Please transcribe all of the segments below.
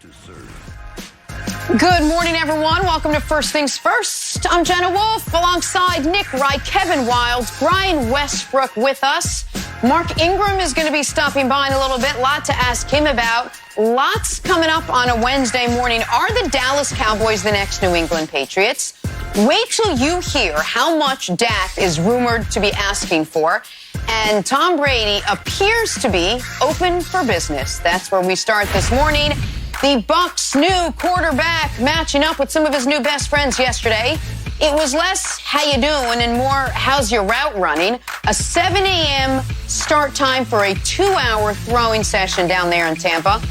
to serve. Good morning, everyone. Welcome to First Things First. I'm Jenna Wolfe alongside Nick Wright, Kevin Wildes, Brian Westbrook with us. Mark Ingram is going to be stopping by in a little bit. Lot to ask him about. Lots coming up on a Wednesday morning. Are the Dallas Cowboys the next New England Patriots? Wait till you hear how much Dak is rumored to be asking for. And Tom Brady appears to be open for business. That's where we start this morning. The Bucs' new quarterback matching up with some of his new best friends yesterday. It was less how you doing and more how's your route running. A 7 a.m. start time for a 2-hour throwing session down there in Tampa.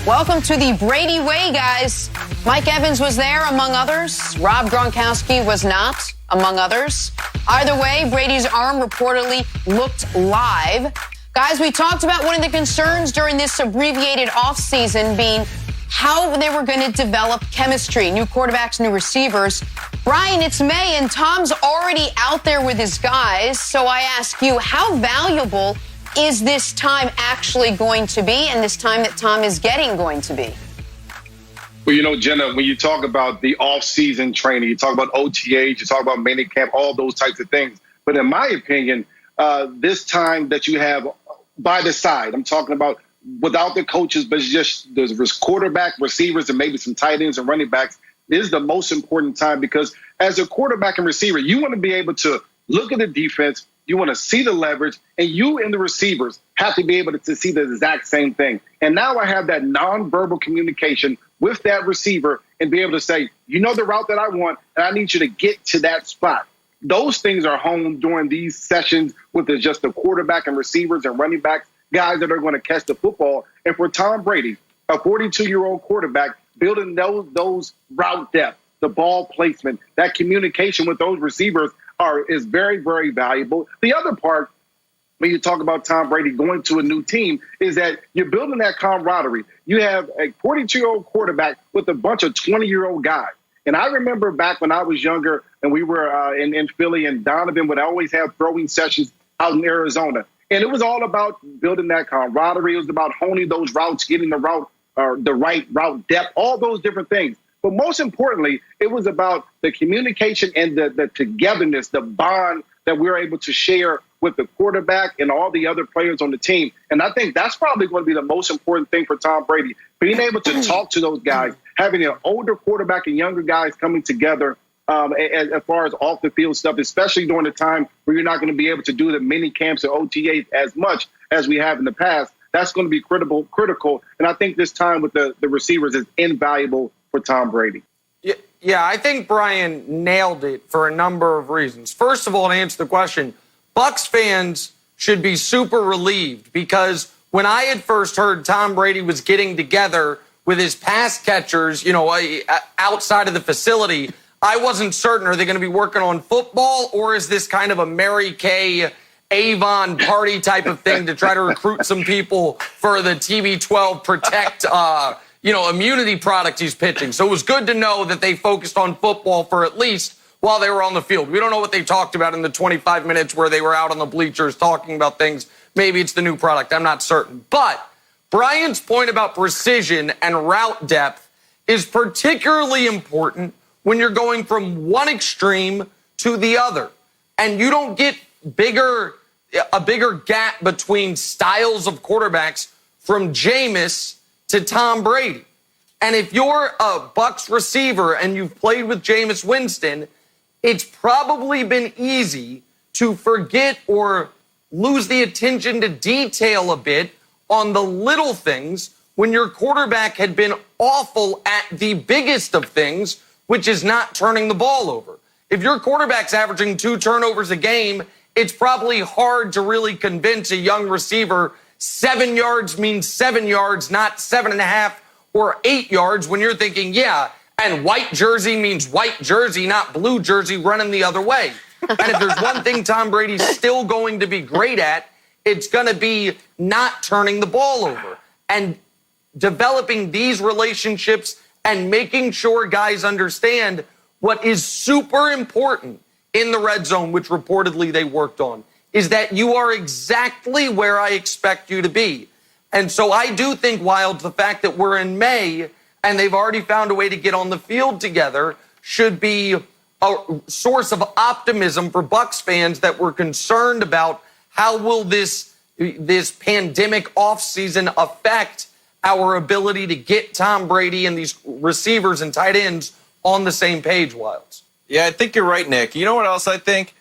Welcome to the Brady way, guys. Mike Evans was there, among others. Rob Gronkowski was not, among others. Either way, Brady's arm reportedly looked live. Guys, we talked about one of the concerns during this abbreviated offseason being how they were going to develop chemistry, new quarterbacks, new receivers. Brian, it's May, and Tom's already out there with his guys. So I ask you, how valuable is this time actually going to be, and this time that Tom is getting going to be? Well, you know, Jenna, when you talk about the off-season training, you talk about OTAs, you talk about minicamp, all those types of things. But in my opinion, this time that you have by the side, I'm talking about without the coaches, but it's just the quarterback, receivers, and maybe some tight ends and running backs, is the most important time, because as a quarterback and receiver, you want to be able to look at the defense, you want to see the leverage, and you and the receivers have to be able to see the exact same thing. And now I have that nonverbal communication with that receiver and be able to say, you know the route that I want, and I need you to get to that spot. Those things are honed during these sessions with just the quarterback and receivers and running backs, guys that are going to catch the football. And for Tom Brady, a 42-year-old quarterback, building those route depth, the ball placement, that communication with those receivers is very, very valuable. The other part, when you talk about Tom Brady going to a new team, is that you're building that camaraderie. You have a 42-year-old quarterback with a bunch of 20-year-old guys. And I remember back when I was younger and we were in Philly, and Donovan would always have throwing sessions out in Arizona. And it was all about building that camaraderie. It was about honing those routes, getting the route, or the right route depth, all those different things. But most importantly, it was about the communication and the togetherness, the bond that we were able to share with the quarterback and all the other players on the team. And I think that's probably going to be the most important thing for Tom Brady, being able to talk to those guys, having an older quarterback and younger guys coming together as far as off the field stuff, especially during the time where you're not going to be able to do the mini camps or OTAs as much as we have in the past. That's going to be critical. And I think this time with the receivers is invaluable for Tom Brady. Yeah, I think Brian nailed it for a number of reasons. First of all, to answer the question, Bucs fans should be super relieved, because when I had first heard Tom Brady was getting together with his pass catchers, outside of the facility, I wasn't certain, are they going to be working on football, or is this kind of a Mary Kay Avon party type of thing to try to recruit some people for the TB12 Protect, immunity product he's pitching. So it was good to know that they focused on football for at least while they were on the field. We don't know what they talked about in the 25 minutes where they were out on the bleachers talking about things. Maybe it's the new product. I'm not certain. But Brian's point about precision and route depth is particularly important when you're going from one extreme to the other. And you don't get a bigger gap between styles of quarterbacks from Jameis to Tom Brady. And if you're a Bucs receiver and you've played with Jameis Winston, it's probably been easy to forget or lose the attention to detail a bit on the little things when your quarterback had been awful at the biggest of things, which is not turning the ball over. If your quarterback's averaging 2 turnovers a game, it's probably hard to really convince a young receiver 7 yards means 7 yards, not 7.5 or 8 yards, when you're thinking, yeah, and white jersey means white jersey, not blue jersey, running the other way. And if there's one thing Tom Brady's still going to be great at, it's going to be not turning the ball over and developing these relationships and making sure guys understand what is super important in the red zone, which reportedly they worked on, is that you are exactly where I expect you to be. And so I do think, Wild, the fact that we're in May and they've already found a way to get on the field together, should be a source of optimism for Bucs fans that were concerned about how will this pandemic offseason affect our ability to get Tom Brady and these receivers and tight ends on the same page, Wilds. Yeah, I think you're right, Nick. You know what else I think?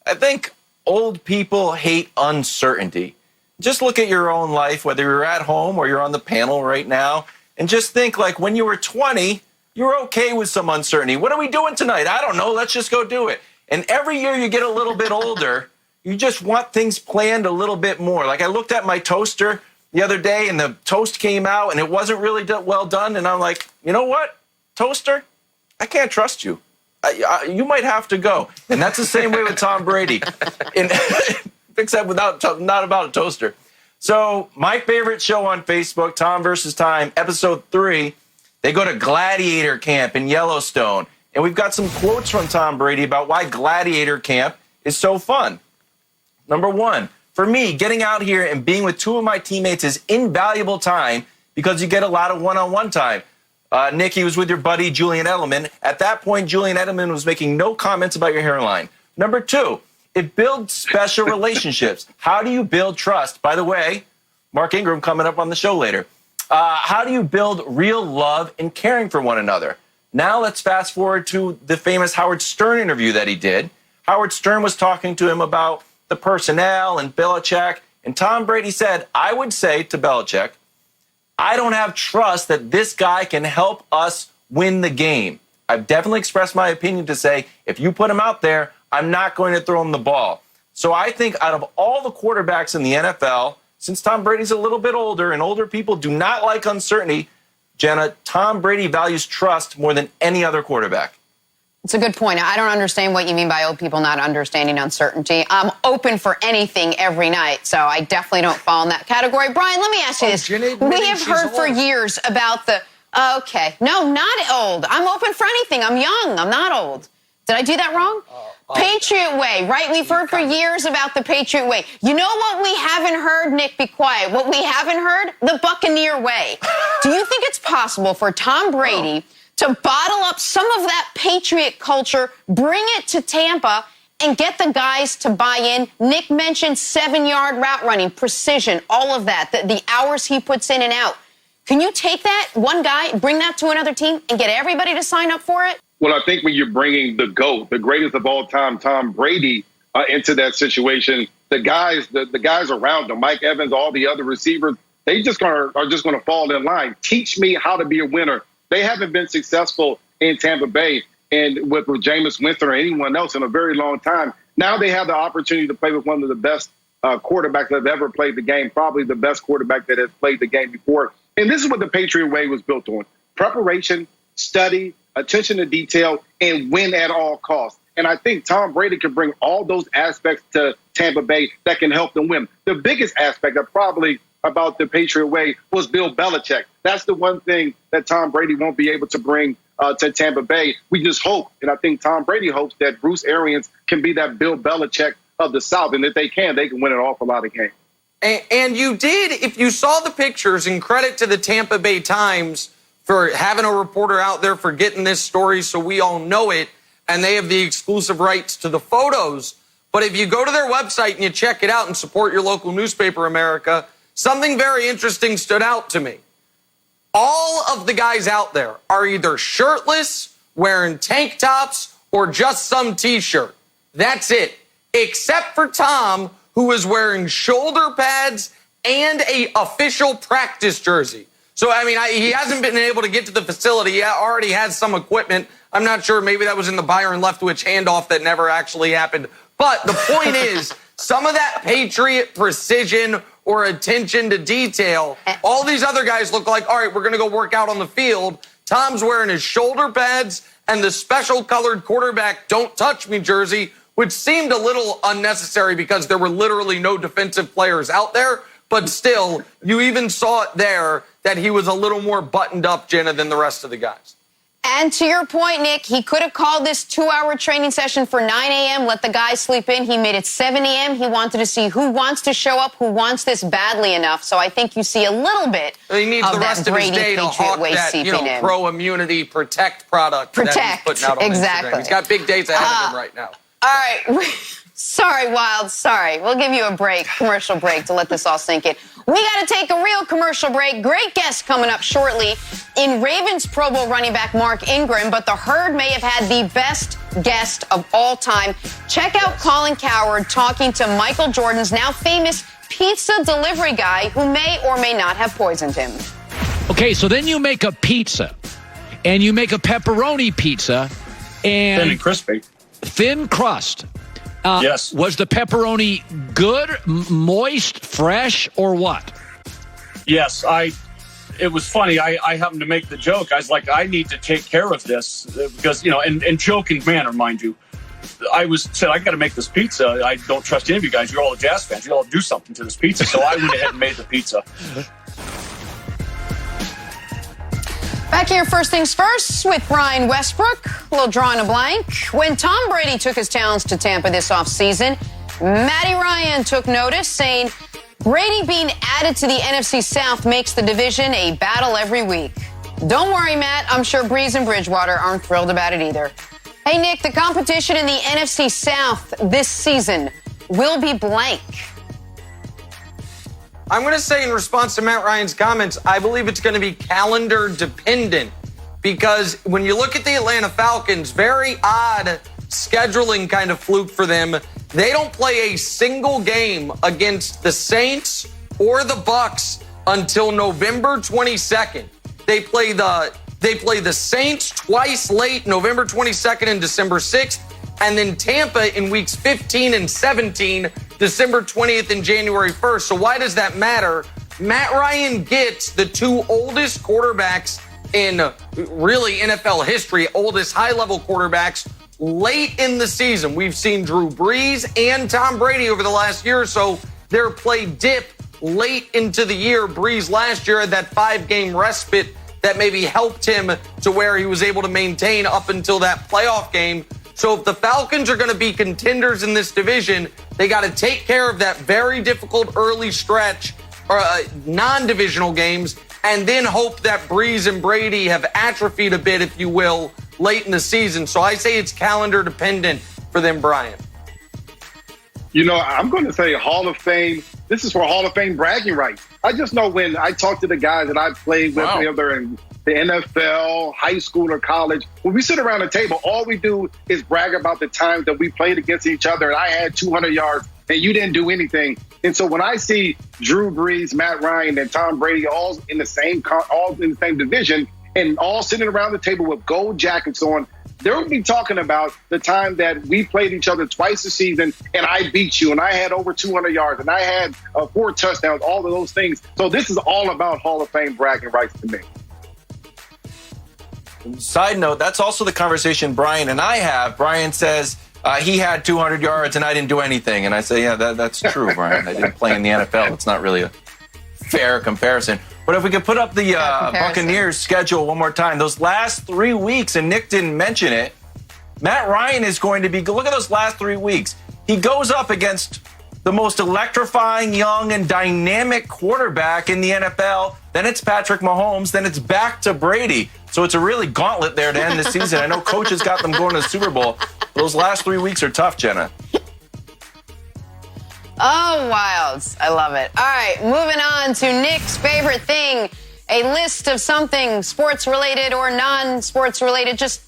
I think old people hate uncertainty. Just look at your own life, whether you're at home or you're on the panel right now, and just think like when you were 20, you were okay with some uncertainty. What are we doing tonight? I don't know. Let's just go do it. And every year you get a little bit older, you just want things planned a little bit more. Like I looked at my toaster the other day and the toast came out and it wasn't really well done. And I'm like, you know what, toaster, I can't trust you. You might have to go. And that's the same way with Tom Brady. Except not about a toaster. So my favorite show on Facebook, Tom vs. Time, episode 3, they go to Gladiator Camp in Yellowstone. And we've got some quotes from Tom Brady about why Gladiator Camp is so fun. Number 1, for me, getting out here and being with 2 of my teammates is invaluable time because you get a lot of one-on-one time. Nick, he was with your buddy, Julian Edelman. At that point, Julian Edelman was making no comments about your hairline. Number 2, it builds special relationships. How do you build trust? By the way, Mark Ingram coming up on the show later. How do you build real love and caring for one another? Now let's fast forward to the famous Howard Stern interview that he did. Howard Stern was talking to him about the personnel and Belichick. And Tom Brady said, I would say to Belichick, I don't have trust that this guy can help us win the game. I've definitely expressed my opinion to say, if you put him out there, I'm not going to throw him the ball. So I think out of all the quarterbacks in the NFL, since Tom Brady's a little bit older and older people do not like uncertainty, Jenna, Tom Brady values trust more than any other quarterback. It's a good point. I don't understand what you mean by old people not understanding uncertainty. I'm open for anything every night, so I definitely don't fall in that category. Brian, let me ask you this. We have heard for years about the... Okay. No, not old. I'm open for anything. I'm young. I'm not old. Did I do that wrong? Patriot Way, right? We've heard for years about the Patriot Way. You know what we haven't heard? Nick, be quiet. What we haven't heard? The Buccaneer Way. Do you think it's possible for Tom Brady to bottle up some of that Patriot culture, bring it to Tampa, and get the guys to buy in? Nick mentioned 7-yard route running, precision, all of that, the hours he puts in and out. Can you take that, one guy, bring that to another team, and get everybody to sign up for it? Well, I think when you're bringing the GOAT, the greatest of all time, Tom Brady, into that situation, the guys around him, Mike Evans, all the other receivers, they are just going to fall in line. Teach me how to be a winner. They haven't been successful in Tampa Bay and with Jameis Winston or anyone else in a very long time. Now they have the opportunity to play with one of the best quarterbacks that have ever played the game, probably the best quarterback that has played the game before. And this is what the Patriot Way was built on: preparation, study, attention to detail, and win at all costs. And I think Tom Brady can bring all those aspects to Tampa Bay that can help them win. The biggest aspect of probably about the Patriot Way was Bill Belichick. That's the one thing that Tom Brady won't be able to bring to Tampa Bay. We just hope, and I think Tom Brady hopes, that Bruce Arians can be that Bill Belichick of the South. And if they can win an awful lot of games. And you did, if you saw the pictures, and credit to the Tampa Bay Times for having a reporter out there for getting this story so we all know it, and they have the exclusive rights to the photos. But if you go to their website and you check it out and support your local newspaper, America, something very interesting stood out to me. All of the guys out there are either shirtless, wearing tank tops, or just some T-shirt. That's it. Except for Tom, who is wearing shoulder pads and a official practice jersey. So, I mean, he hasn't been able to get to the facility. He already has some equipment. I'm not sure. Maybe that was in the Byron Leftwich handoff that never actually happened. But the point is, some of that Patriot precision or attention to detail, all these other guys look like, all right, we're going to go work out on the field. Tom's wearing his shoulder pads and the special colored quarterback don't touch me jersey, which seemed a little unnecessary because there were literally no defensive players out there. But still, you even saw it there that he was a little more buttoned up, Jenna, than the rest of the guys. And to your point, Nick, he could have called this 2-hour training session for 9 a.m., let the guys sleep in. He made it 7 a.m. He wanted to see who wants to show up, who wants this badly enough. So I think you see a little bit he needs of the rest that of his Brady day to Patriot hawk way that, seeping in. pro-immunity protect product that he's putting out on exactly. Instagram. He's got big days ahead of him right now. All right. Sorry, Wild. Sorry. We'll give you a break, commercial break, to let this all sink in. We got to take a real commercial break. Great guest coming up shortly in Ravens Pro Bowl running back Mark Ingram, but the Herd may have had the best guest of all time. Check out Colin Cowherd talking to Michael Jordan's now famous pizza delivery guy who may or may not have poisoned him. Okay, so then you make a pizza, and you make a pepperoni pizza, and thin and crispy. Thin crust. Yes. Was the pepperoni good, moist, fresh, or what? Yes, it was funny. I happened to make the joke. I was like, I need to take care of this because, in joking manner, mind you. I said, I got to make this pizza. I don't trust any of you guys. You're all Jazz fans. You all do something to this pizza. So I went ahead and made the pizza. Back here, first things first, with Brian Westbrook. A little drawing a blank. When Tom Brady took his talents to Tampa this offseason, Matty Ryan took notice, saying, Brady being added to the NFC South makes the division a battle every week. Don't worry, Matt. I'm sure Breeze and Bridgewater aren't thrilled about it either. Hey, Nick, the competition in the NFC South this season will be blank. I'm going to say in response to Matt Ryan's comments, I believe it's going to be calendar dependent because when you look at the Atlanta Falcons, very odd scheduling kind of fluke for them. They don't play a single game against the Saints or the Bucks until November 22nd. They play the Saints twice late, November 22nd and December 6th, and then Tampa in weeks 15 and 17, December 20th and January 1st. So why does that matter? Matt Ryan gets the two oldest quarterbacks in really NFL history, oldest high-level quarterbacks late in the season. We've seen Drew Brees and Tom Brady over the last year or so. Their play dip late into the year. Brees last year had that 5-game respite that maybe helped him to where he was able to maintain up until that playoff game. So if the Falcons are going to be contenders in this division, they got to take care of that very difficult early stretch or non-divisional games and then hope that Breeze and Brady have atrophied a bit, if you will, late in the season. So I say it's calendar dependent for them, Brian. I'm going to say Hall of Fame. This is for Hall of Fame bragging rights. I just know when I talk to the guys that I played with, whether in the NFL, high school, or college, when we sit around the table, all we do is brag about the times that we played against each other and I had 200 yards and you didn't do anything. And so when I see Drew Brees, Matt Ryan, and Tom Brady all in the same division and all sitting around the table with gold jackets on, they'll be talking about the time that we played each other twice a season and I beat you and I had over 200 yards and I had 4 touchdowns, all of those things. So this is all about Hall of Fame bragging rights to me. Side note, that's also the conversation Brian and I have. Brian says he had 200 yards and I didn't do anything. And I say, yeah, that's true, Brian. I didn't play in the NFL. It's not really a fair comparison. But if we could put up the Buccaneers schedule one more time, those last 3 weeks, and Nick didn't mention it, Matt Ryan is going to be, look at those last 3 weeks. He goes up against the most electrifying, young, and dynamic quarterback in the NFL. Then it's Patrick Mahomes. Then it's back to Brady. So it's a really gauntlet there to end the season. I know Coach has got them going to the Super Bowl. Those last 3 weeks are tough, Jenna. Oh, Wilds. I love it. All right, moving on to Nick's favorite thing, a list of something sports-related or non-sports-related, just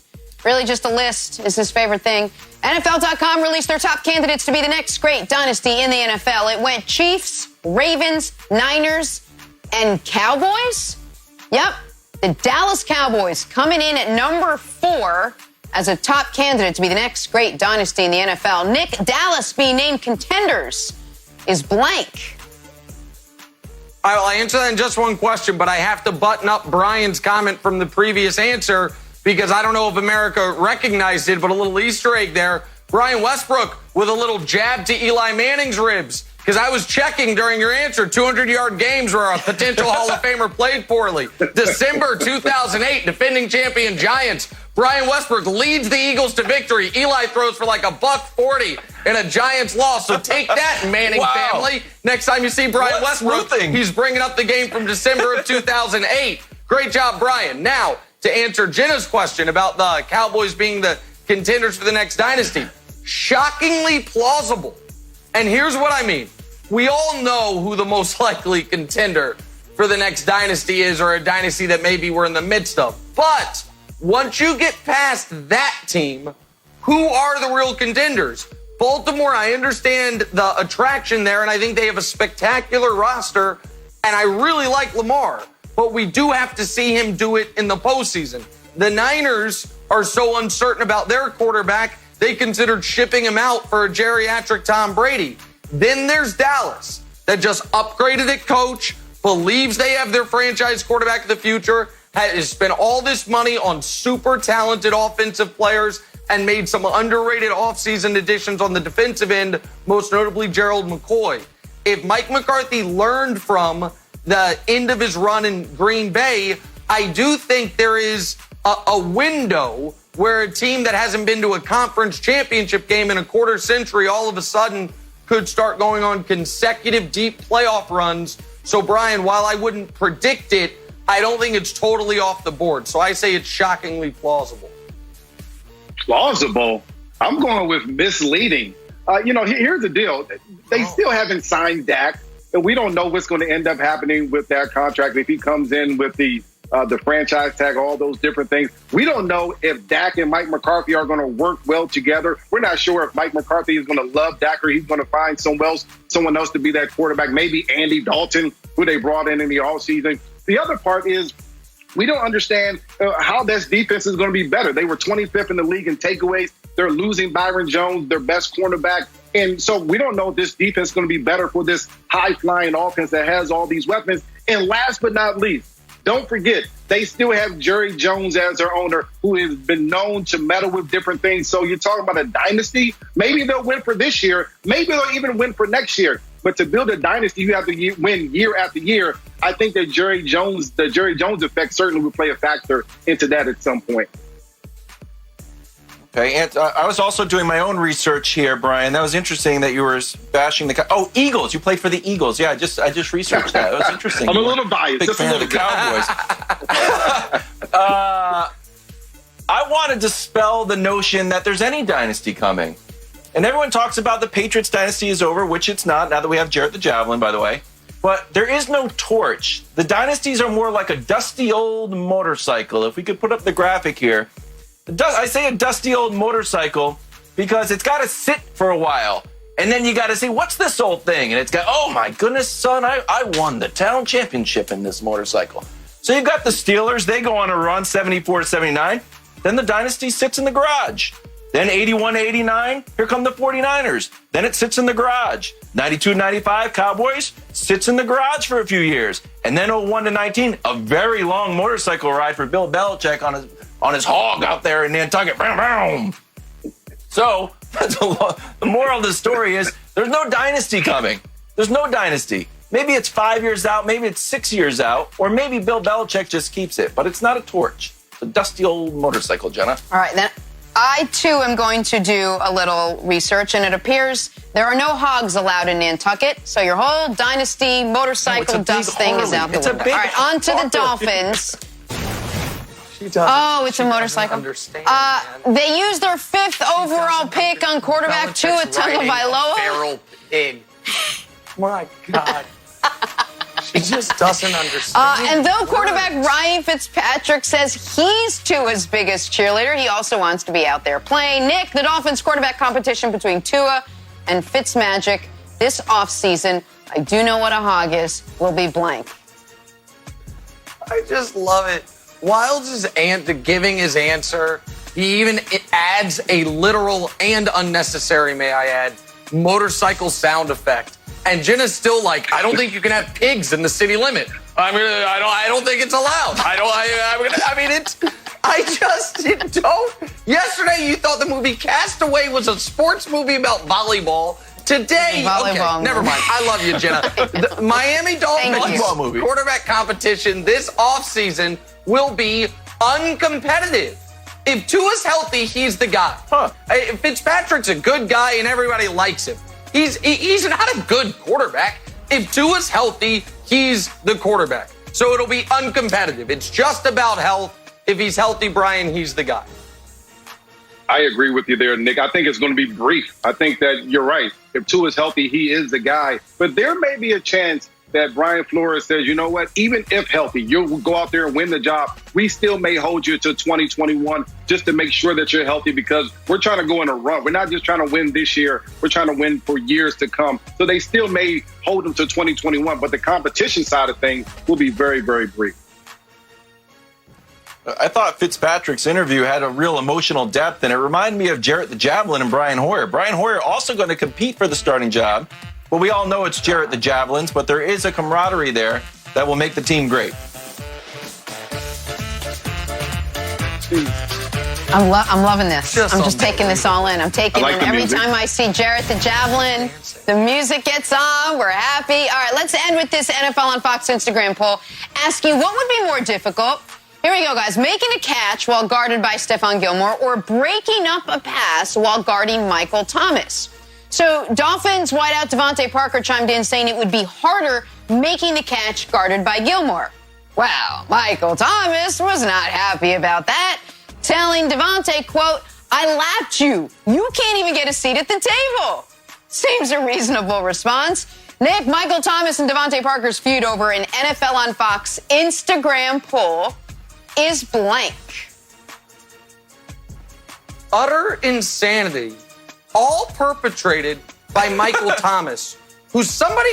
a list is his favorite thing. NFL.com released their top candidates to be the next great dynasty in the NFL. It went Chiefs, Ravens, Niners, and Cowboys. Yep, the Dallas Cowboys coming in at number 4 as a top candidate to be the next great dynasty in the NFL. Nick, Dallas being named contenders is blank. I'll answer that in just one question, but I have to button up Brian's comment from the previous answer because I don't know if America recognized it, but a little Easter egg there. Brian Westbrook with a little jab to Eli Manning's ribs because I was checking during your answer 200-yard games where a potential Hall of Famer played poorly. December 2008, defending champion Giants Brian Westbrook leads the Eagles to victory. Eli throws for like $140 in a Giants loss. So take that, Manning family. Next time you see Brian Westbrook, he's bringing up the game from December of 2008. Great job, Brian. Now, to answer Jenna's question about the Cowboys being the contenders for the next dynasty, shockingly plausible. And here's what I mean. We all know who the most likely contender for the next dynasty is, or a dynasty that maybe we're in the midst of. But once you get past that team, who are the real contenders? Baltimore, I understand the attraction there, and I think they have a spectacular roster, and I really like Lamar. But we do have to see him do it in the postseason. The Niners are so uncertain about their quarterback, they considered shipping him out for a geriatric Tom Brady. Then there's Dallas that just upgraded at coach, believes they have their franchise quarterback of the future, has spent all this money on super talented offensive players, and made some underrated offseason additions on the defensive end, most notably Gerald McCoy. If Mike McCarthy learned from the end of his run in Green Bay, I do think there is a window where a team that hasn't been to a conference championship game in a quarter century all of a sudden could start going on consecutive deep playoff runs. So, Brian, while I wouldn't predict it, I don't think it's totally off the board. So I say it's shockingly plausible. Plausible? I'm going with misleading. Here's the deal. They still haven't signed Dak, and we don't know what's going to end up happening with that contract if he comes in with the franchise tag, all those different things. We don't know if Dak and Mike McCarthy are going to work well together. We're not sure if Mike McCarthy is going to love Dak or he's going to find someone else to be that quarterback. Maybe Andy Dalton, who they brought in the offseason. The other part is we don't understand how this defense is going to be better. They were 25th in the league in takeaways. They're losing Byron Jones, their best cornerback. And so we don't know if this defense is going to be better for this high-flying offense that has all these weapons. And last but not least, don't forget, they still have Jerry Jones as their owner, who has been known to meddle with different things. So you're talking about a dynasty. Maybe they'll win for this year. Maybe they'll even win for next year. But to build a dynasty, you have to win year after year. I think that the Jerry Jones effect certainly will play a factor into that at some point. Okay, and I was also doing my own research here, Brian. That was interesting that you were bashing the Eagles. You played for the Eagles. Yeah, I just researched that. It was interesting. I'm a little biased. Big fan of the Cowboys. I want to dispel the notion that there's any dynasty coming. And everyone talks about the Patriots dynasty is over, which it's not, now that we have Jarrett the Javelin, by the way. But there is no torch. The dynasties are more like a dusty old motorcycle. If we could put up the graphic here. I say a dusty old motorcycle because it's got to sit for a while. And then you got to say, what's this old thing? And it's got, oh my goodness, son, I won the town championship in this motorcycle. So you've got the Steelers. They go on a run, 74-79. Then the dynasty sits in the garage. Then 81-89, here come the 49ers. Then it sits in the garage. 92-95, Cowboys sits in the garage for a few years. And then 01-19, a very long motorcycle ride for Bill Belichick on his hog out there in Nantucket. Boom, boom. So the moral of the story is there's no dynasty coming. There's no dynasty. Maybe it's 5 years out, maybe it's 6 years out, or maybe Bill Belichick just keeps it. But it's not a torch. It's a dusty old motorcycle, Jenna. All right, then I, too, am going to do a little research, and it appears there are no hogs allowed in Nantucket, so your whole dynasty motorcycle dust thing is out the window. All right, on to the Dolphins. Oh, it's a motorcycle. They used their 5th overall pick on quarterback Tua Tagovailoa. Feral pig. My God. She just doesn't understand. And though quarterback Ryan Fitzpatrick says he's Tua's biggest cheerleader, he also wants to be out there playing. Nick, the Dolphins quarterback competition between Tua and Fitzmagic this offseason, I do know what a hog is, will be blank. I just love it. Wilds' giving his answer, he even adds a literal and unnecessary, may I add, motorcycle sound effect. And Jenna's still like, I don't think you can have pigs in the city limit. I don't think it's allowed. I just don't. Yesterday you thought the movie Castaway was a sports movie about volleyball. Today, okay, never mind. I love you, Jenna. The Miami Dolphins quarterback competition this offseason will be uncompetitive. If Tua's healthy, he's the guy. Fitzpatrick's a good guy and everybody likes him. He's not a good quarterback. If Tua's healthy, he's the quarterback. So it'll be uncompetitive. It's just about health. If he's healthy, Brian, he's the guy. I agree with you there, Nick. I think it's going to be brief. I think that you're right. If Tua's healthy, he is the guy. But there may be a chance that Brian Flores says, you know what, even if healthy, you'll go out there and win the job. We still may hold you to 2021 just to make sure that you're healthy, because we're trying to go in a run. We're not just trying to win this year. We're trying to win for years to come. So they still may hold them to 2021, but the competition side of things will be very, very brief. I thought Fitzpatrick's interview had a real emotional depth, and it reminded me of Jarrett the Javelin and Brian Hoyer. Brian Hoyer also going to compete for the starting job. Well, we all know it's Jarrett the Javelins, but there is a camaraderie there that will make the team great. I'm loving this. I'm just taking this all in. I'm taking like it. Every music. time I see Jarrett the Javelin, the music gets on. We're happy. All right, let's end with this NFL on Fox Instagram poll. Ask you, what would be more difficult? Here we go, guys. Making a catch while guarded by Stephon Gilmore, or breaking up a pass while guarding Michael Thomas? So Dolphins wideout Devontae Parker chimed in saying it would be harder making the catch guarded by Gilmore. Wow, Michael Thomas was not happy about that, telling Devontae, quote, "I lapped you. You can't even get a seat at the table." Seems a reasonable response. Nick, Michael Thomas and Devontae Parker's feud over an NFL on Fox Instagram poll is blank. Utter insanity, all perpetrated by Michael Thomas, who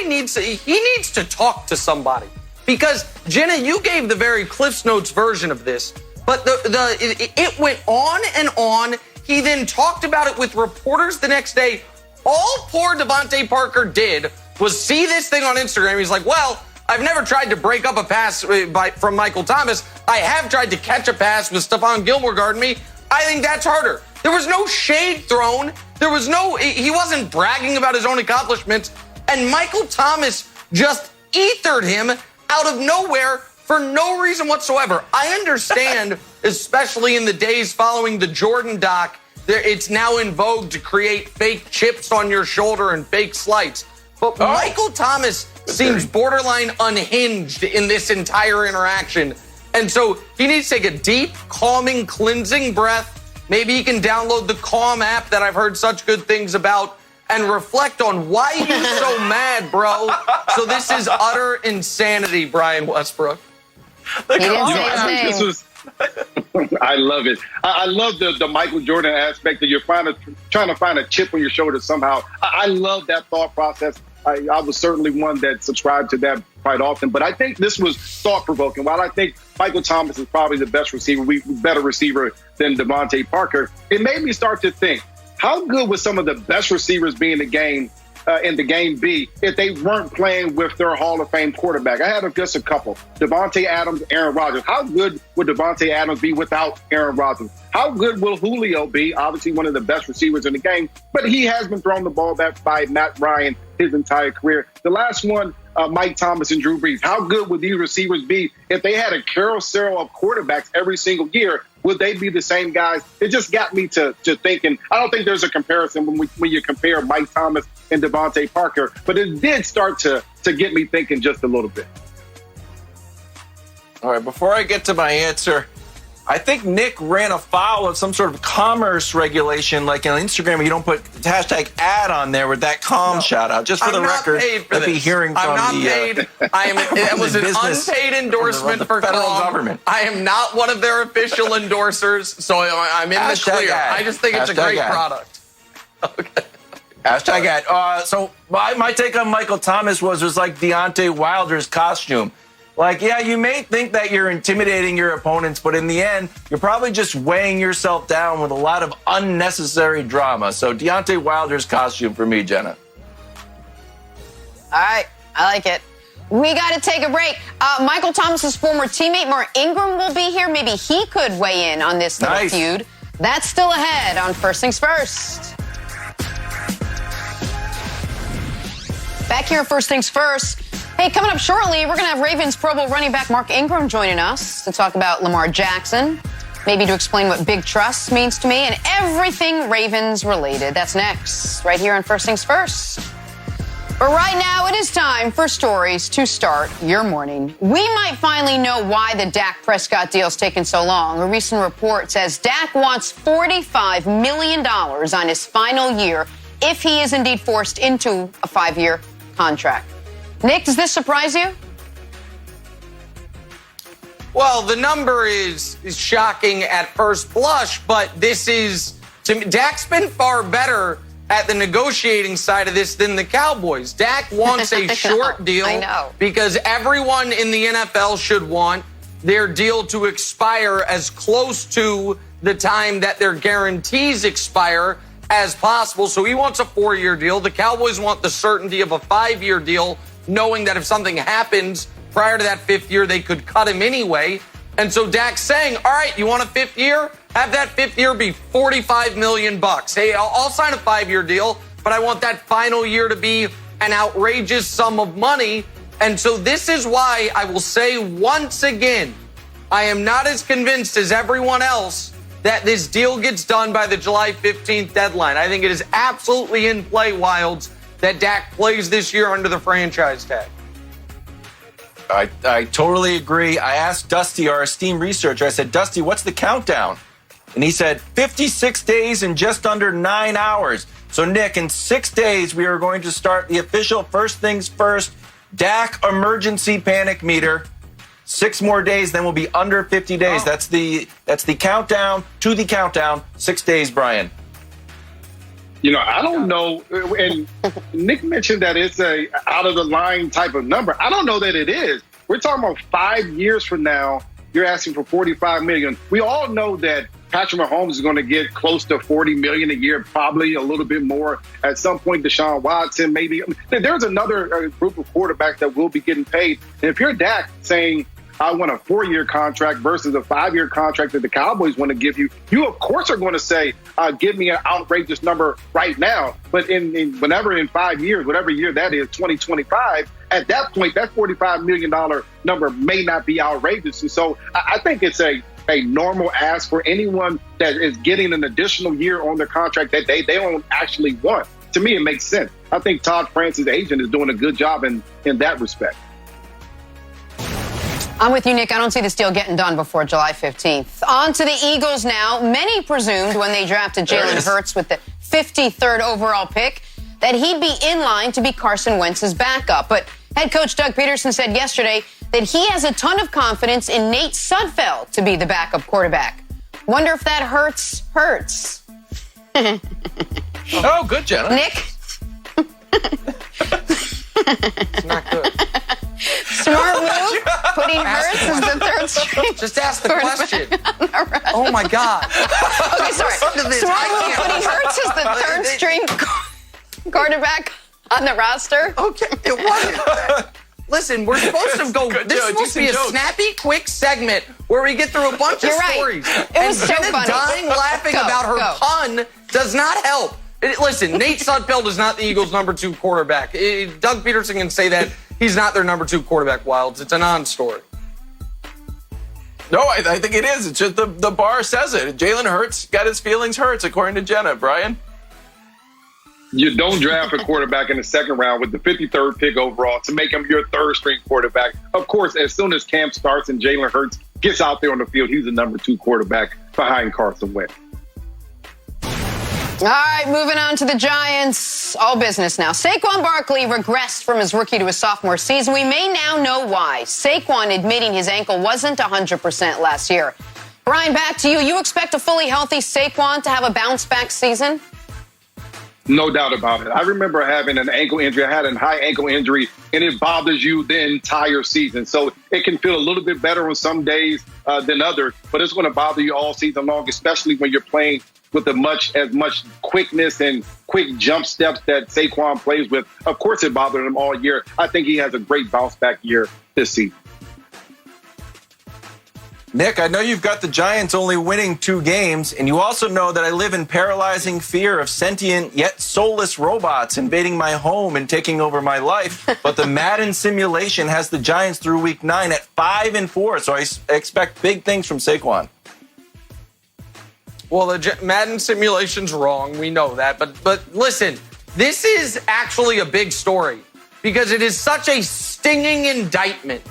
needs to talk to somebody. Because, Jenna, you gave the very Cliff's Notes version of this, but it went on and on. He then talked about it with reporters the next day. All poor Devontae Parker did was see this thing on Instagram. He's like, well, I've never tried to break up a pass from Michael Thomas. I have tried to catch a pass with Stephon Gilmore guarding me. I think that's harder. There was no shade thrown. He wasn't bragging about his own accomplishments. And Michael Thomas just ethered him out of nowhere for no reason whatsoever. I understand, especially in the days following the Jordan doc, it's now in vogue to create fake chips on your shoulder and fake slights. But Michael Thomas seems borderline unhinged in this entire interaction. And so he needs to take a deep, calming, cleansing breath. Maybe he can download the Calm app that I've heard such good things about and reflect on why he's so mad, bro. So this is utter insanity, Brian Westbrook. He didn't say his name. I love it. I love the Michael Jordan aspect that you're trying to find a chip on your shoulder somehow. I love that thought process. I was certainly one that subscribed to that quite often. But I think this was thought-provoking. While I think Michael Thomas is probably the best receiver, better receiver than Devontae Parker, it made me start to think, how good would some of the best receivers be in the game be if they weren't playing with their Hall of Fame quarterback? I had just a couple. Devontae Adams, Aaron Rodgers. How good would Devontae Adams be without Aaron Rodgers? How good will Julio be? Obviously one of the best receivers in the game, but he has been throwing the ball back by Matt Ryan his entire career. The last one, Mike Thomas and Drew Brees. How good would these receivers be if they had a carousel of quarterbacks every single year? Would they be the same guys? It just got me to thinking. I don't think there's a comparison when you compare Mike Thomas and Devontae Parker, but it did start to get me thinking just a little bit. All right, before I get to my answer, I think Nick ran afoul of some sort of commerce regulation, like on Instagram, you don't put hashtag ad on there with that calm shout out. Just for the record, I'd be hearing from I'm not paid. It was an unpaid endorsement for federal calm. government. I am not one of their official endorsers, so I'm in the clear. I just think it's a great product. Okay. Hashtag ad. So my take on Michael Thomas was like Deontay Wilder's costume. Like, yeah, you may think that you're intimidating your opponents, but in the end, you're probably just weighing yourself down with a lot of unnecessary drama. So Deontay Wilder's costume for me, Jenna. All right, I like it. We got to take a break. Michael Thomas's former teammate, Mark Ingram, will be here. Maybe he could weigh in on this little feud. That's still ahead on First Things First. Back here at First Things First. Hey, coming up shortly, we're going to have Ravens Pro Bowl running back Mark Ingram joining us to talk about Lamar Jackson. maybe to explain what big trust means to me and everything Ravens related. That's next, right here on First Things First. But right now, it is time for stories to start your morning. We might finally know why the Dak Prescott deal's taken so long. A recent report says Dak wants $45 million on his final year if he is indeed forced into a 5-year contract. Nick, does this surprise you? Well, the number is shocking at first blush, but this is, Dak's been far better at the negotiating side of this than the Cowboys. Dak wants a short deal because everyone in the NFL should want their deal to expire as close to the time that their guarantees expire as possible. So he wants a 4-year deal. The Cowboys want the certainty of a 5-year deal, knowing that if something happens prior to that 5th year, they could cut him anyway. And so Dak's saying, all right, you want a 5th year? Have that 5th year be $45 million. Hey, I'll sign a 5-year deal, but I want that final year to be an outrageous sum of money. And so this is why I will say once again, I am not as convinced as everyone else that this deal gets done by the July 15th deadline. I think it is absolutely in play, Wilds, that Dak plays this year under the franchise tag. I totally agree. I asked Dusty, our esteemed researcher, I said, Dusty, what's the countdown? And he said 56 days and just under 9 hours. So, Nick, in 6 days, we are going to start the official First Things First Dak emergency panic meter. 6 more days, then we'll be under 50 days. Oh. That's the countdown to the countdown. 6 days, Brian. You know, I don't know. And Nick mentioned that it's a out of the line type of number. I don't know that it is. We're talking about 5 years from now. You're asking for $45 million. We all know that Patrick Mahomes is going to get close to $40 million a year, probably a little bit more at some point. Deshaun Watson, maybe. There's another group of quarterbacks that will be getting paid. And if you're Dak saying, I want a 4-year contract versus a 5-year contract that the Cowboys want to give you, you of course are going to say, give me an outrageous number right now. But whenever in 5 years, whatever year that is, 2025, at that point, that $45 million number may not be outrageous. And so I think it's a normal ask for anyone that is getting an additional year on their contract that they don't actually want. To me, it makes sense. I think Todd France's agent is doing a good job in that respect. I'm with you, Nick. I don't see this deal getting done before July 15th. On to the Eagles now. Many presumed when they drafted Jalen Hurts with the 53rd overall pick that he'd be in line to be Carson Wentz's backup. But head coach Doug Peterson said yesterday that he has a ton of confidence in Nate Sudfeld to be the backup quarterback. Wonder if that hurts. Oh, good, Jenna. Nick? It's not good. Smart move, putting Hurts as the third string. Just ask the question. Oh, my God. Okay, sorry. Smart move, putting Hurts as the third string quarterback on the roster. Okay, it wasn't. Listen, we're supposed to go. This is supposed to be a snappy, quick segment where we get through a bunch of stories. It was so Jenna funny. dying laughing about her pun does not help. Listen, Nate Sudfeld is not the Eagles' number 2 quarterback. Doug Peterson can say that he's not their number 2 quarterback, Wilds. It's a non-story. No, I think it is. It's just the bar says it. Jalen Hurts got his feelings hurt, according to Jenna. Brian? You don't draft a quarterback in the second round with the 53rd pick overall to make him your third-string quarterback. Of course, as soon as camp starts and Jalen Hurts gets out there on the field, he's the number 2 quarterback behind Carson Wentz. All right, moving on to the Giants. All business now. Saquon Barkley regressed from his rookie to his sophomore season. We may now know why. Saquon admitting his ankle wasn't 100% last year. Brian, back to you. You expect a fully healthy Saquon to have a bounce-back season? No doubt about it. I remember having an ankle injury. I had a high ankle injury, and it bothers you the entire season. So it can feel a little bit better on some days than others, but it's going to bother you all season long, especially when you're playing with as much quickness and quick jump steps that Saquon plays with. Of course, it bothered him all year. I think he has a great bounce-back year this season. Nick, I know you've got the Giants only winning 2 games, and you also know that I live in paralyzing fear of sentient yet soulless robots invading my home and taking over my life. But the Madden simulation has the Giants through week 9 at 5-4, so I expect big things from Saquon. Well, the Madden simulation's wrong. We know that. But listen, this is actually a big story because it is such a stinging indictment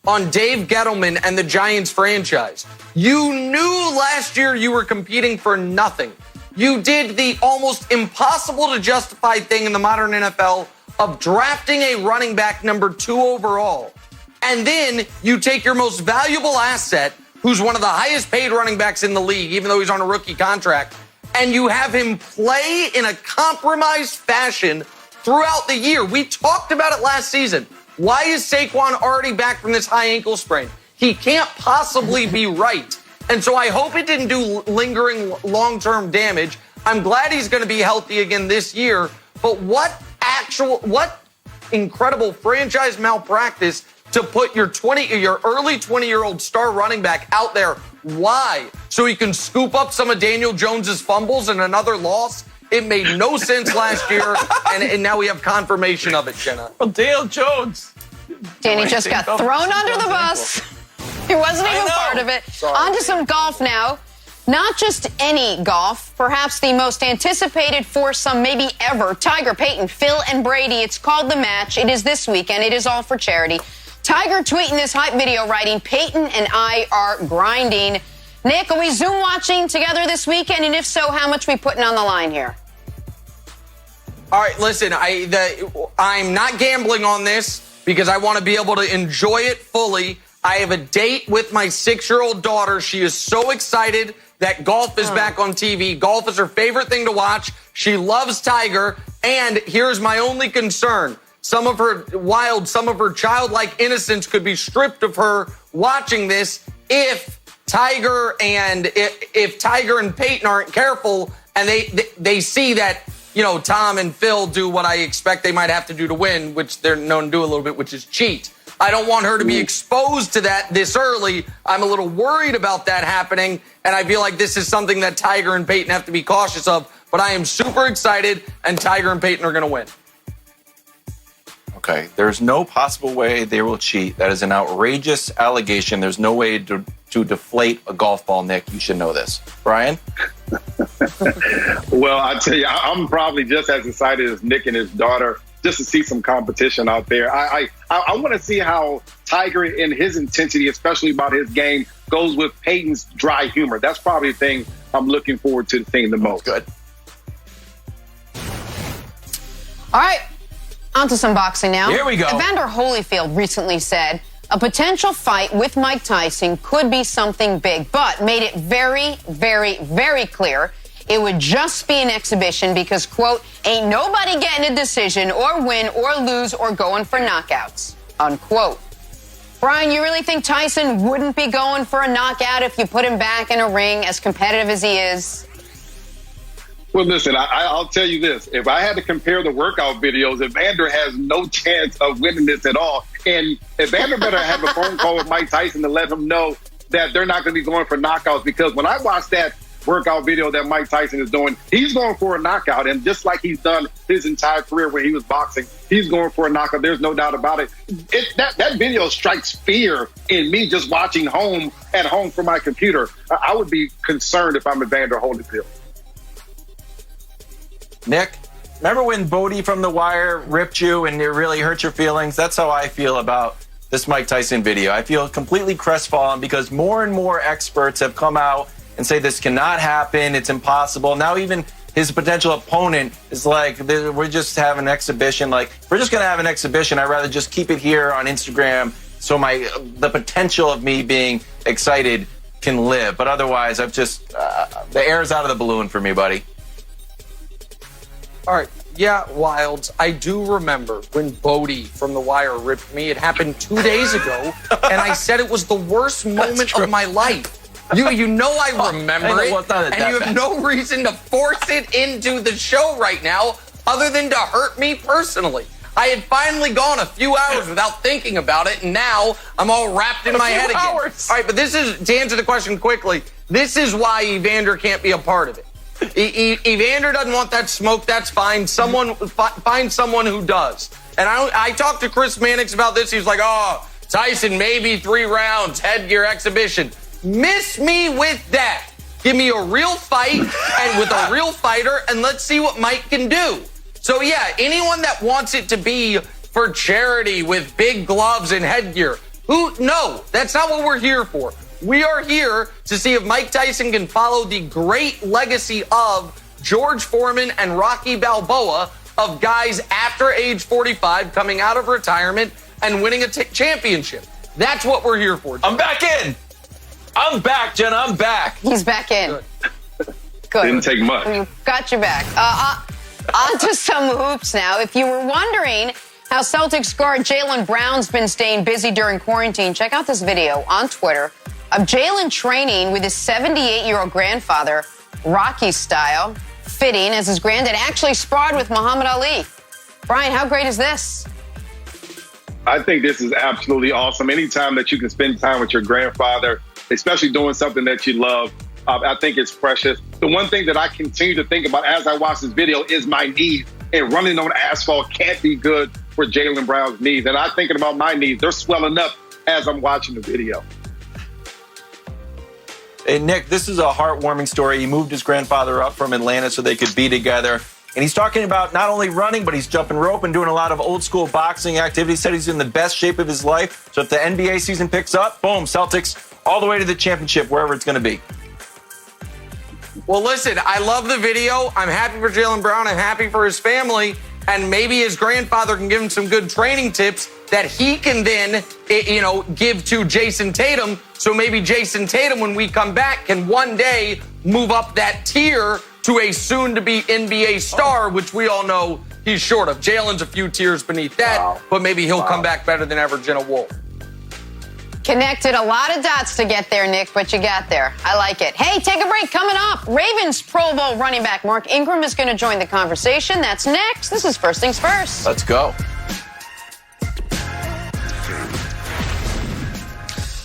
on Dave Gettleman and the Giants franchise. You knew last year you were competing for nothing. You did the almost impossible to justify thing in the modern NFL of drafting a running back number 2 overall. And then you take your most valuable asset, who's one of the highest paid running backs in the league, even though he's on a rookie contract, and you have him play in a compromised fashion throughout the year. We talked about it last season. Why is Saquon already back from this high ankle sprain? He can't possibly be right. And so I hope it didn't do lingering long-term damage. I'm glad he's going to be healthy again this year. But what incredible franchise malpractice to put your early 20-year-old star running back out there. Why? So he can scoop up some of Daniel Jones's fumbles and another loss? It made no sense last year, and now we have confirmation of it, Jenna. Well, Daniel Jones. Danny just got thrown under the bus. He wasn't even part of it. Sorry. On to some golf now. Not just any golf, perhaps the most anticipated foursome maybe ever. Tiger, Peyton, Phil, and Brady. It's called The Match. It is this weekend. It is all for charity. Tiger tweeting this hype video writing, Peyton and I are grinding. Nick, are we Zoom watching together this weekend? And if so, how much are we putting on the line here? All right, listen, I'm not gambling on this because I want to be able to enjoy it fully. I have a date with my 6-year-old daughter. She is so excited that golf is back on TV. Golf is her favorite thing to watch. She loves Tiger. And here's my only concern. Some of her childlike innocence could be stripped of her watching this if Tiger and Peyton aren't careful and they see that, you know, Tom and Phil do what I expect they might have to do to win, which they're known to do a little bit, which is cheat. I don't want her to be exposed to that this early. I'm a little worried about that happening, and I feel like this is something that Tiger and Peyton have to be cautious of. But I am super excited, and Tiger and Peyton are going to win. Okay, there's no possible way they will cheat. That is an outrageous allegation. There's no way to deflate a golf ball, Nick. You should know this. Brian? Well, I tell you, I'm probably just as excited as Nick and his daughter just to see some competition out there. I want to see how Tiger in his intensity, especially about his game, goes with Peyton's dry humor. That's probably the thing I'm looking forward to seeing the most. Good. All right, on to some boxing now. Here we go. Evander Holyfield recently said a potential fight with Mike Tyson could be something big, but made it very, very, very clear it would just be an exhibition because, quote, ain't nobody getting a decision or win or lose or going for knockouts, unquote. Brian, you really think Tyson wouldn't be going for a knockout if you put him back in a ring as competitive as he is? Well, listen, I'll tell you this. If I had to compare the workout videos, Evander has no chance of winning this at all. And Evander better have a phone call with Mike Tyson to let him know that they're not going to be going for knockouts, because when I watched that workout video that Mike Tyson is doing, he's going for a knockout. And just like he's done his entire career when he was boxing, he's going for a knockout. There's no doubt about it. That video strikes fear in me just watching at home from my computer. I would be concerned if I'm Evander Holyfield. Nick, remember when Bodie from The Wire ripped you and it really hurt your feelings? That's how I feel about this Mike Tyson video. I feel completely crestfallen because more and more experts have come out and say this cannot happen, it's impossible. Now even his potential opponent is like, we're just having an exhibition. Like, if we're just going to have an exhibition, I'd rather just keep it here on Instagram so the potential of me being excited can live. But otherwise, I've just, the air's out of the balloon for me, buddy. All right. Yeah, Wilds, I do remember when Bodie from The Wire ripped me. It happened 2 days ago, and I said it was the worst moment of my life. You know I remember it, and you have no reason to force it into the show right now other than to hurt me personally. I had finally gone a few hours without thinking about it, and now I'm all wrapped in my head again. All right, but this is, to answer the question quickly, this is why Evander can't be a part of it. Evander doesn't want that smoke, that's fine. Find someone who does. And I talked to Chris Mannix about this. He's like, oh, Tyson, maybe 3 rounds, headgear exhibition. Miss me with that. Give me a real fight and with a real fighter, and let's see what Mike can do. So, yeah, anyone that wants it to be for charity with big gloves and headgear, no, that's not what we're here for. We are here to see if Mike Tyson can follow the great legacy of George Foreman and Rocky Balboa, of guys after age 45 coming out of retirement and winning a championship. That's what we're here for. I'm back in. I'm back, Jenna. I'm back. He's back in. Good. Didn't take much. You got your back. On to some hoops now. If you were wondering how Celtics guard Jaylen Brown's been staying busy during quarantine, check out this video on Twitter of Jaylen training with his 78-year-old grandfather, Rocky style, fitting as his granddad actually sparred with Muhammad Ali. Brian, how great is this? I think this is absolutely awesome. Anytime that you can spend time with your grandfather, especially doing something that you love, I think it's precious. The one thing that I continue to think about as I watch this video is my knees. And running on asphalt can't be good for Jaylen Brown's knees. And I'm thinking about my knees. They're swelling up as I'm watching the video. Hey, Nick, this is a heartwarming story. He moved his grandfather up from Atlanta so they could be together. And he's talking about not only running, but he's jumping rope and doing a lot of old school boxing activities. He said he's in the best shape of his life. So if the NBA season picks up, boom, Celtics all the way to the championship, wherever it's going to be. Well, listen, I love the video. I'm happy for Jaylen Brown. I'm happy for his family. And maybe his grandfather can give him some good training tips that he can then, give to Jason Tatum. So maybe Jason Tatum, when we come back, can one day move up that tier to a soon-to-be NBA star, which we all know he's short of. Jaylen's a few tiers beneath that, but maybe he'll come back better than ever, Jenna Wolfe. Connected a lot of dots to get there, Nick, but you got there. I like it. Hey, take a break. Coming up, Ravens Pro Bowl running back Mark Ingram is going to join the conversation. That's next. This is First Things First. Let's go.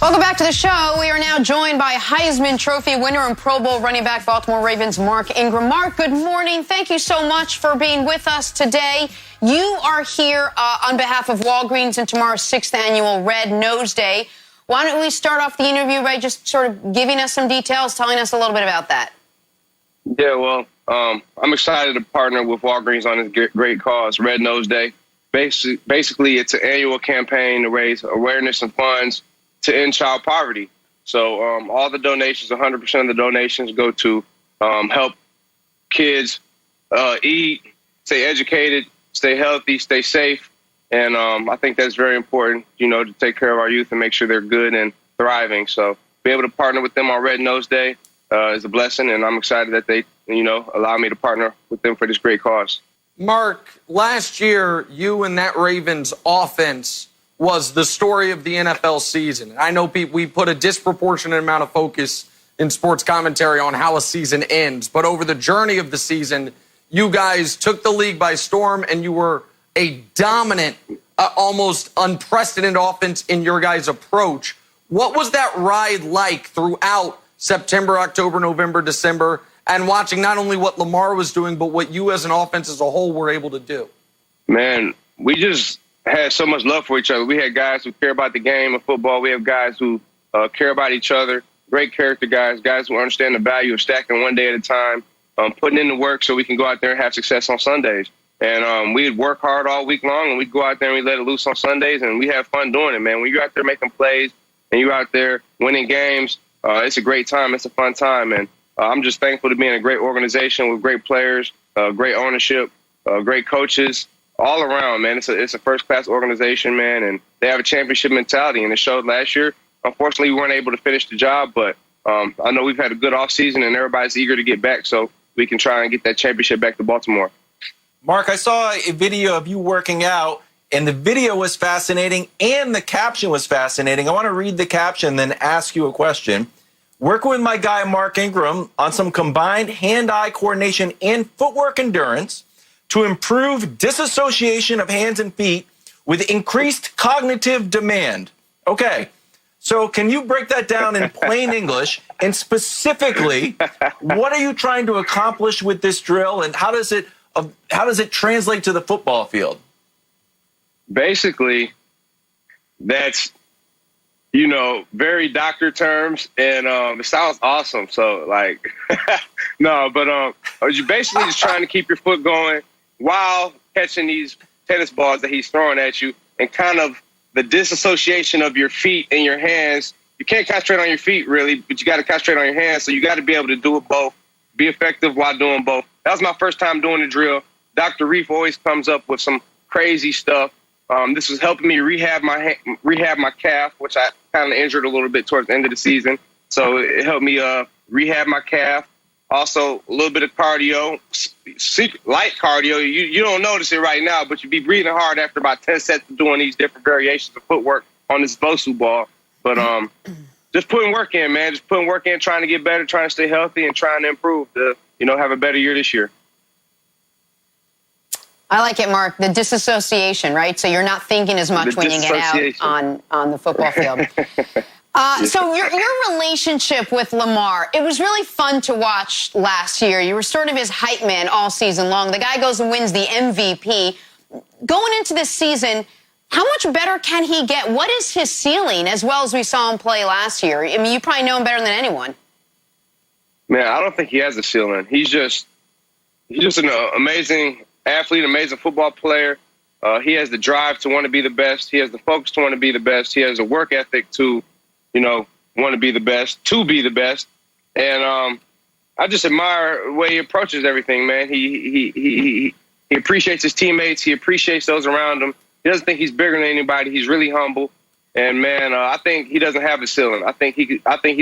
Welcome back to the show. We are now joined by Heisman Trophy winner and Pro Bowl running back Baltimore Ravens Mark Ingram. Mark, good morning. Thank you so much for being with us today. You are here on behalf of Walgreens and tomorrow's 6th annual Red Nose Day. Why don't we start off the interview by just sort of giving us some details, telling us a little bit about that? Yeah, well, I'm excited to partner with Walgreens on this great cause, Red Nose Day. Basically, it's an annual campaign to raise awareness and funds to end child poverty. So all the donations, 100% of the donations go to help kids eat, stay educated, stay healthy, stay safe. And I think that's very important, to take care of our youth and make sure they're good and thriving. So be able to partner with them on Red Nose Day is a blessing, and I'm excited that they, allow me to partner with them for this great cause. Mark, last year, you and that Ravens offense was the story of the NFL season. I know we put a disproportionate amount of focus in sports commentary on how a season ends, but over the journey of the season, you guys took the league by storm, and you were a dominant, almost unprecedented offense in your guys' approach. What was that ride like throughout September, October, November, December, and watching not only what Lamar was doing, but what you as an offense as a whole were able to do? Man, we just had so much love for each other. We had guys who care about the game of football. We have guys who care about each other, great character guys who understand the value of stacking one day at a time, putting in the work so we can go out there and have success on Sundays. And we'd work hard all week long, and we'd go out there and we let it loose on Sundays, and we have fun doing it, man. When you're out there making plays and you're out there winning games, it's a great time. It's a fun time. And I'm just thankful to be in a great organization with great players, great ownership, great coaches, all around, man. It's a first-class organization, man, and they have a championship mentality, and it showed last year. Unfortunately, we weren't able to finish the job, but I know we've had a good offseason, and everybody's eager to get back so we can try and get that championship back to Baltimore. Mark, I saw a video of you working out, and the video was fascinating, and the caption was fascinating. I want to read the caption, then ask you a question. Working with my guy, Mark Ingram, on some combined hand-eye coordination and footwork endurance to improve disassociation of hands and feet with increased cognitive demand. Okay, so can you break that down in plain English? And specifically, what are you trying to accomplish with this drill, and how does it translate to the football field? Basically, that's very doctor terms, and it sounds awesome. So, like, no, but you're basically just trying to keep your foot going while catching these tennis balls that he's throwing at you, and kind of the disassociation of your feet and your hands. You can't concentrate on your feet, really, but you got to concentrate on your hands, so you got to be able to do it both, be effective while doing both. That was my first time doing the drill. Dr. Reef always comes up with some crazy stuff. This was helping me rehab my calf, which I kind of injured a little bit towards the end of the season. So it helped me rehab my calf. Also, a little bit of cardio, light cardio. You don't notice it right now, but you'd be breathing hard after about 10 sets of doing these different variations of footwork on this Bosu ball. But just putting work in, man. Just putting work in, trying to get better, trying to stay healthy, and trying to improve to, have a better year this year. I like it, Mark. The disassociation, right? So you're not thinking as much when you get out on the football field. So your relationship with Lamar, it was really fun to watch last year. You were sort of his hype man all season long. The guy goes and wins the MVP. Going into this season, how much better can he get? What is his ceiling, as well as we saw him play last year? I mean, you probably know him better than anyone. Man, I don't think he has a ceiling. He's just an amazing athlete, amazing football player. He has the drive to want to be the best. He has the focus to want to be the best. He has a work ethic to, want to be the best, And I just admire the way he approaches everything, man. He appreciates his teammates. He appreciates those around him. He doesn't think he's bigger than anybody. He's really humble. And, man, I think he doesn't have a ceiling. I think he's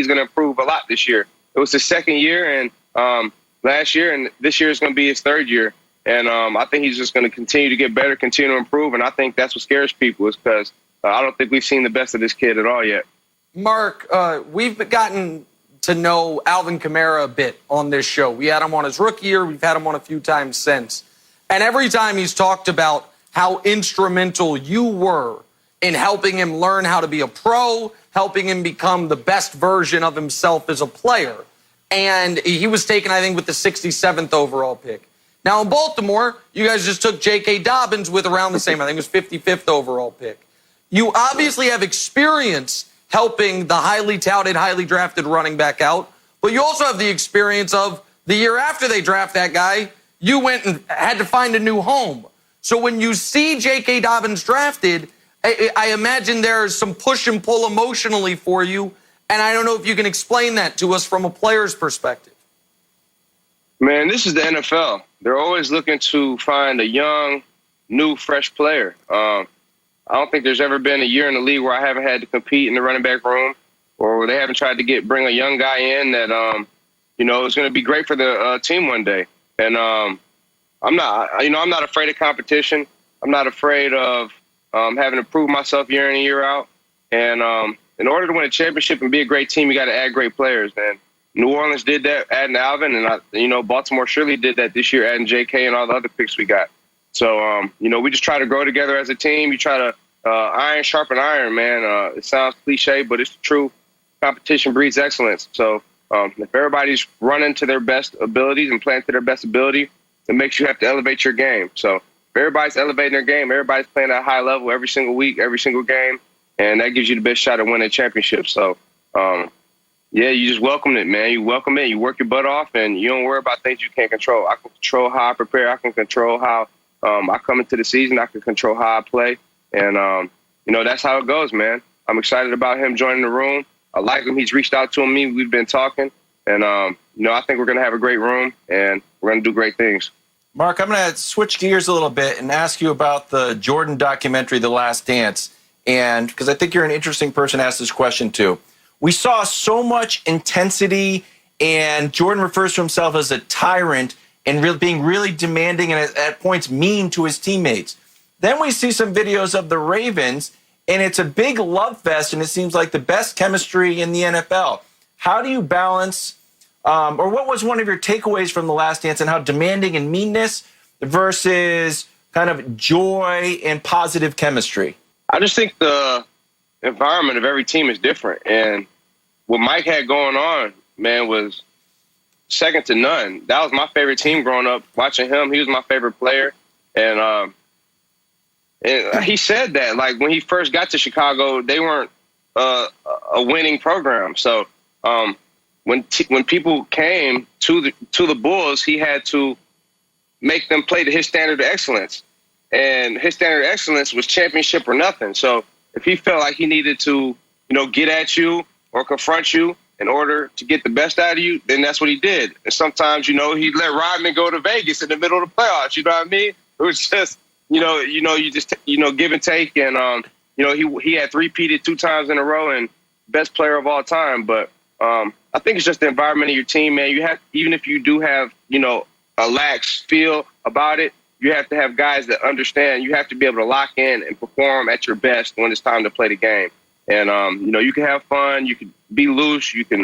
going to improve a lot this year. It was his second year, and last year, and this year is going to be his third year. And I think he's just going to continue to get better, continue to improve. And I think that's what scares people, is because I don't think we've seen the best of this kid at all yet. Mark, we've gotten to know Alvin Kamara a bit on this show. We had him on his rookie year. We've had him on a few times since. And every time he's talked about how instrumental you were in helping him learn how to be a pro, helping him become the best version of himself as a player. And he was taken, I think, with the 67th overall pick. Now, in Baltimore, you guys just took J.K. Dobbins with around the same, I think it was 55th overall pick. You obviously have experience helping the highly touted, highly drafted running back out, but you also have the experience of the year after they draft that guy, you went and had to find a new home. So when you see J.K. Dobbins drafted, I imagine there's some push and pull emotionally for you, and I don't know if you can explain that to us from a player's perspective. Man, this is the NFL. They're always looking to find a young, new, fresh player. I don't think there's ever been a year in the league where I haven't had to compete in the running back room, or where they haven't tried to bring a young guy in that, is going to be great for the team one day. And I'm not afraid of competition. I'm not afraid of having to prove myself year in and year out. And in order to win a championship and be a great team, you got to add great players. And New Orleans did that, adding Alvin, and Baltimore surely did that this year, adding J.K. and all the other picks we got. So, we just try to grow together as a team. You try to iron sharpen iron, man. It sounds cliche, but it's true. Competition breeds excellence. So if everybody's running to their best abilities and playing to their best ability, it makes you have to elevate your game. So if everybody's elevating their game, everybody's playing at a high level every single week, every single game, and that gives you the best shot at winning a championship. So, you just welcome it, man. You welcome it. You work your butt off, and you don't worry about things you can't control. I can control how I prepare. I can control how I come into the season. I can control how I play. And, that's how it goes, man. I'm excited about him joining the room. I like him. He's reached out to me. We've been talking. And, I think we're going to have a great room, and we're going to do great things. Mark, I'm going to switch gears a little bit and ask you about the Jordan documentary, The Last Dance. And because I think you're an interesting person to ask this question to. We saw so much intensity, and Jordan refers to himself as a tyrant and being really demanding and at points mean to his teammates. Then we see some videos of the Ravens, and it's a big love fest, and it seems like the best chemistry in the NFL. How do you balance, or what was one of your takeaways from The Last Dance, and how demanding and meanness versus kind of joy and positive chemistry? I just think the environment of every team is different. And what Mike had going on, man, was second to none. That was my favorite team growing up. Watching him, he was my favorite player. And he said that, like, when he first got to Chicago, they weren't a winning program. So when people came to the Bulls, he had to make them play to his standard of excellence. And his standard of excellence was championship or nothing. So if he felt like he needed to, get at you or confront you in order to get the best out of you, then that's what he did. And sometimes, he let Rodman go to Vegas in the middle of the playoffs. You know what I mean? It was just, you just give and take. And, he had three-peated 2 times in a row and best player of all time. But I think it's just the environment of your team, man. You have, even if you do have, a lax feel about it, you have to have guys that understand. You have to be able to lock in and perform at your best when it's time to play the game. And, you can have fun. You can be loose. You can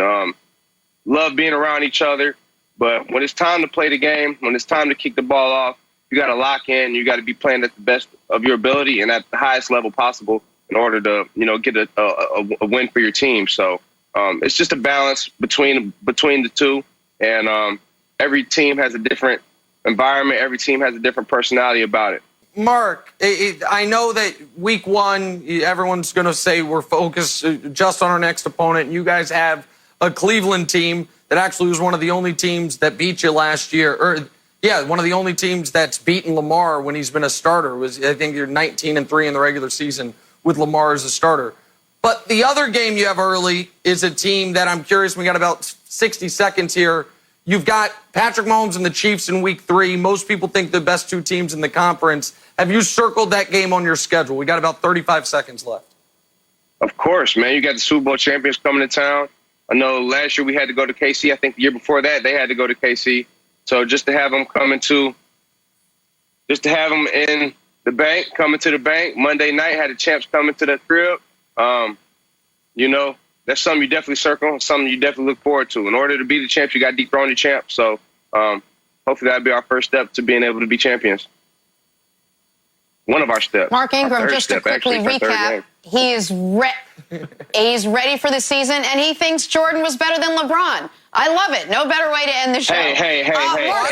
love being around each other. But when it's time to play the game, when it's time to kick the ball off, you got to lock in. You got to be playing at the best of your ability and at the highest level possible in order to, get a win for your team. So it's just a balance between the two. And every team has a different environment. Every team has a different personality about it. Mark, I know that week 1, everyone's going to say we're focused just on our next opponent. You guys have a Cleveland team that actually was one of the only teams that beat you last year. One of the only teams that's beaten Lamar when he's been a starter. I think you're 19-3 in the regular season with Lamar as a starter. But the other game you have early is a team that I'm curious, we got about 60 seconds here. You've got Patrick Mahomes and the Chiefs in week 3. Most people think the best 2 teams in the conference. Have you circled that game on your schedule? We got about 35 seconds left. Of course, man. You got the Super Bowl champions coming to town. I know last year we had to go to KC. I think the year before that they had to go to KC. So just to have them in the bank, coming to the bank. Monday night had the champs coming to the crib. That's something you definitely circle, something you definitely look forward to. In order to be the champs, you got to dethrone the champ. So hopefully that'll be our first step to being able to be champions. One of our steps. Mark Ingram, just to quickly recap, he's ready for the season, and he thinks Jordan was better than LeBron. I love it. No better way to end the show. Hey. Mark,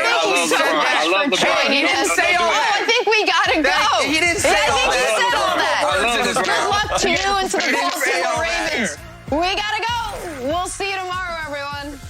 thank you so much for joining us. I think we got to go. He didn't say all that. Good luck to you and to the Baltimore Ravens. We got to go. We'll see you tomorrow, everyone.